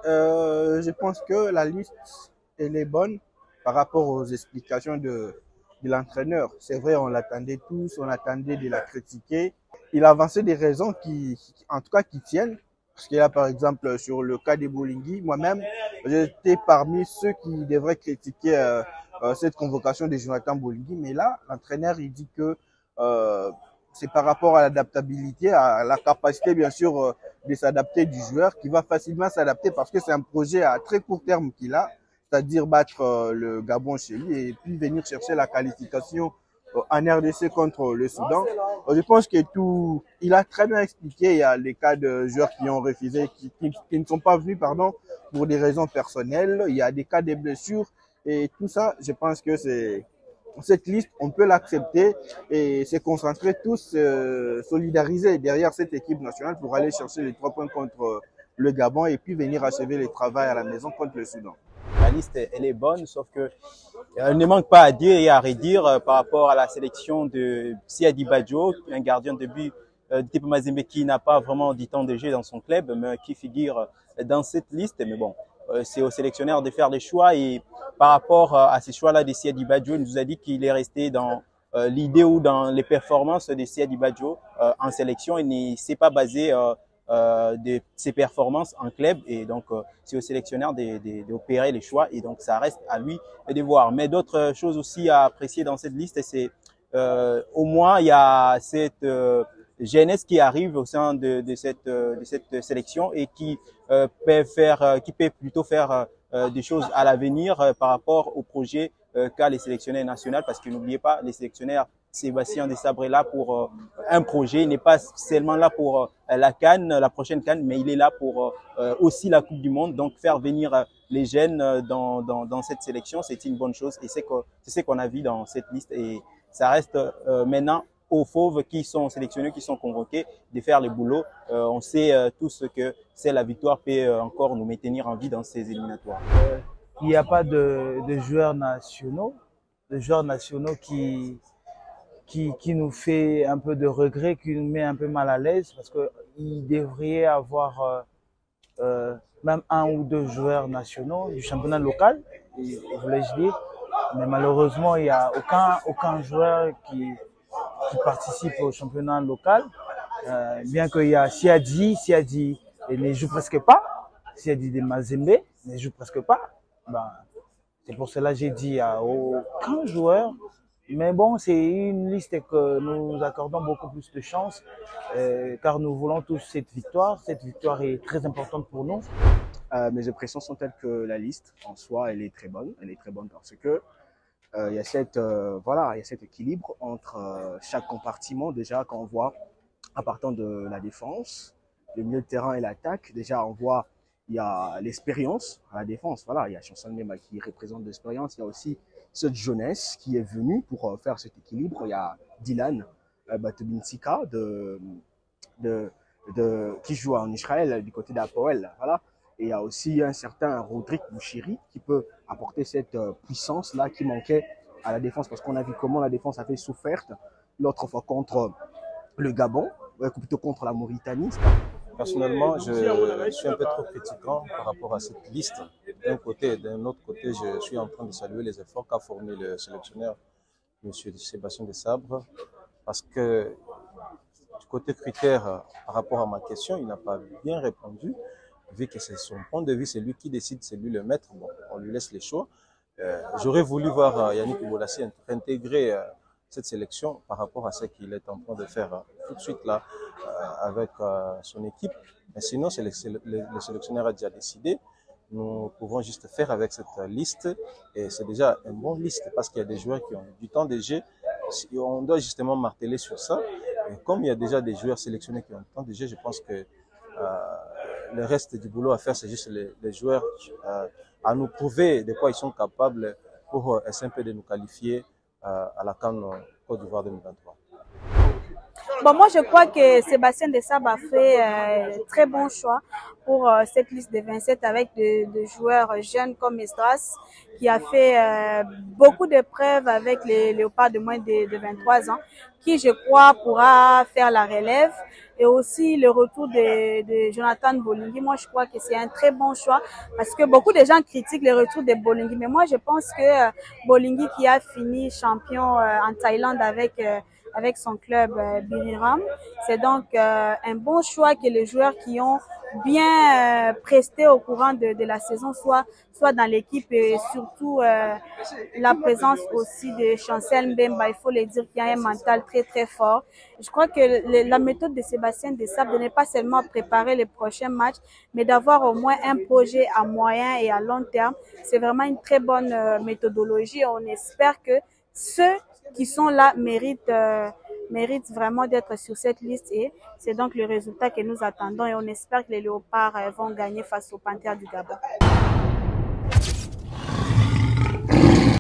Je pense que la liste, elle est bonne par rapport aux explications de l'entraîneur. C'est vrai, on l'attendait tous, on attendait de la critiquer. Il a avancé des raisons en tout cas, qui tiennent. Parce qu'il y a, par exemple, sur le cas de Bolingui, moi-même, j'étais parmi ceux qui devraient critiquer cette convocation de Jonathan Bolingui. Mais là, l'entraîneur, il dit que euh, c'est par rapport à l'adaptabilité, à la capacité, bien sûr, de s'adapter du joueur, qui va facilement s'adapter parce que c'est un projet à très court terme qu'il a, c'est-à-dire battre le Gabon chez lui et puis venir chercher la qualification en RDC contre le Soudan. Je pense que tout, il a très bien expliqué. Il y a les cas de joueurs qui ont refusé, qui ne sont pas venus, pardon, pour des raisons personnelles. Il y a des cas de blessures et tout ça. Je pense que c'est cette liste, on peut l'accepter et se concentrer tous, solidariser derrière cette équipe nationale pour aller chercher les 3 points contre le Gabon et puis venir achever le travail à la maison contre le Soudan. La liste, elle est bonne, sauf que ne manque pas à dire et à redire par rapport à la sélection de Siadi Badjo, un gardien de but de type Mazembe qui n'a pas vraiment du temps de jeu dans son club, mais qui figure dans cette liste. Mais bon, c'est au sélectionneur de faire des choix et par rapport à ces choix-là de Siadi Badjo, il nous a dit qu'il est resté dans l'idée ou dans les performances de Siadi Badjo en sélection et ne s'est pas basé de ses performances en club et donc c'est au sélectionneur d'opérer les choix et donc ça reste à lui de voir. Mais d'autres choses aussi à apprécier dans cette liste, c'est au moins il y a cette jeunesse qui arrive au sein de cette sélection et qui qui peut plutôt faire des choses à l'avenir par rapport au projet qu'a les sélectionneurs nationaux parce que n'oubliez pas les sélectionneurs Sébastien Desabre est là pour un projet. Il n'est pas seulement là pour la CAN, la prochaine CAN, mais il est là pour aussi la Coupe du Monde. Donc, faire venir les jeunes dans cette sélection, c'est une bonne chose. Et c'est ce qu'on a vu dans cette liste. Et ça reste maintenant aux fauves qui sont sélectionnés, qui sont convoqués, de faire le boulot. On sait tous que c'est la victoire peut encore nous maintenir en vie dans ces éliminatoires. Il n'y a pas de joueurs nationaux, qui nous fait un peu de regret, qui nous met un peu mal à l'aise parce qu'il devrait y avoir même 1 ou 2 joueurs nationaux du championnat local, voulais-je dire. Mais malheureusement, il n'y a aucun joueur qui participe au championnat local. Bien qu'il y a Siadi ne joue presque pas. Siadi de Mazembe ne joue presque pas. Ben, c'est pour cela que j'ai dit il n'y a aucun joueur. Mais bon, c'est une liste que nous accordons beaucoup plus de chance car nous voulons tous cette victoire. Cette victoire est très importante pour nous. Mes impressions sont telles que la liste en soi, elle est très bonne. Elle est très bonne parce que il y a il y a cet équilibre entre chaque compartiment. Déjà, quand on voit à partant de la défense, le milieu de terrain et l'attaque, déjà on voit il y a l'expérience à la défense. Voilà, il y a Chanson Nema qui représente l'expérience. Il y a aussi cette jeunesse qui est venue pour faire cet équilibre. Il y a Dylan Batobinsika qui joue en Israël du côté d'Apoel. Voilà. Et il y a aussi un certain Rodrigue Bouchiri qui peut apporter cette puissance-là qui manquait à la défense parce qu'on a vu comment la défense a fait souffert l'autre fois contre le Gabon, plutôt contre la Mauritanie. Personnellement, je suis un peu trop critiquant par rapport à cette liste. D'un côté et d'un autre côté, je suis en train de saluer les efforts qu'a fourni le sélectionneur, M. Sébastien Desabre, parce que du côté critère, par rapport à ma question, il n'a pas bien répondu. Vu que c'est son point de vue, c'est lui qui décide, c'est lui le maître, bon, on lui laisse les choix. J'aurais voulu voir Yannick Boulassi intégrer cette sélection par rapport à ce qu'il est en train de faire tout de suite là avec son équipe. Mais sinon, le sélectionneur a déjà décidé. Nous pouvons juste faire avec cette liste et c'est déjà une bonne liste parce qu'il y a des joueurs qui ont du temps de jeu. On doit justement marteler sur ça. Et comme il y a déjà des joueurs sélectionnés qui ont du temps de jeu, je pense que le reste du boulot à faire, c'est juste les joueurs à nous prouver de quoi ils sont capables pour essayer un peu de nous qualifier à la CAN Côte d'Ivoire 2023. Bon, moi, je crois que Sébastien Desabre a fait très bon choix pour cette liste de 27 avec de joueurs jeunes comme Esdras, qui a fait beaucoup de preuves avec les léopards de moins de 23 ans, qui, je crois, pourra faire la relève. et aussi le retour de Jonathan Bolingui. Moi, je crois que c'est un très bon choix parce que beaucoup de gens critiquent le retour de Bolingui, mais moi, je pense que Bolingui qui a fini champion en Thaïlande avec son club Buriram, c'est donc un bon choix que les joueurs qui ont bien presté au courant de la saison soit dans l'équipe et surtout la présence aussi de Chancel Mbemba. Il faut le dire qu'il y a un mental très très fort. Je crois que la méthode de Sébastien Desabre n'est pas seulement préparer les prochains matchs, mais d'avoir au moins un projet à moyen et à long terme. C'est vraiment une très bonne méthodologie. On espère que ceux qui sont là méritent vraiment d'être sur cette liste et c'est donc le résultat que nous attendons et on espère que les Léopards vont gagner face aux Panthères du Gabon.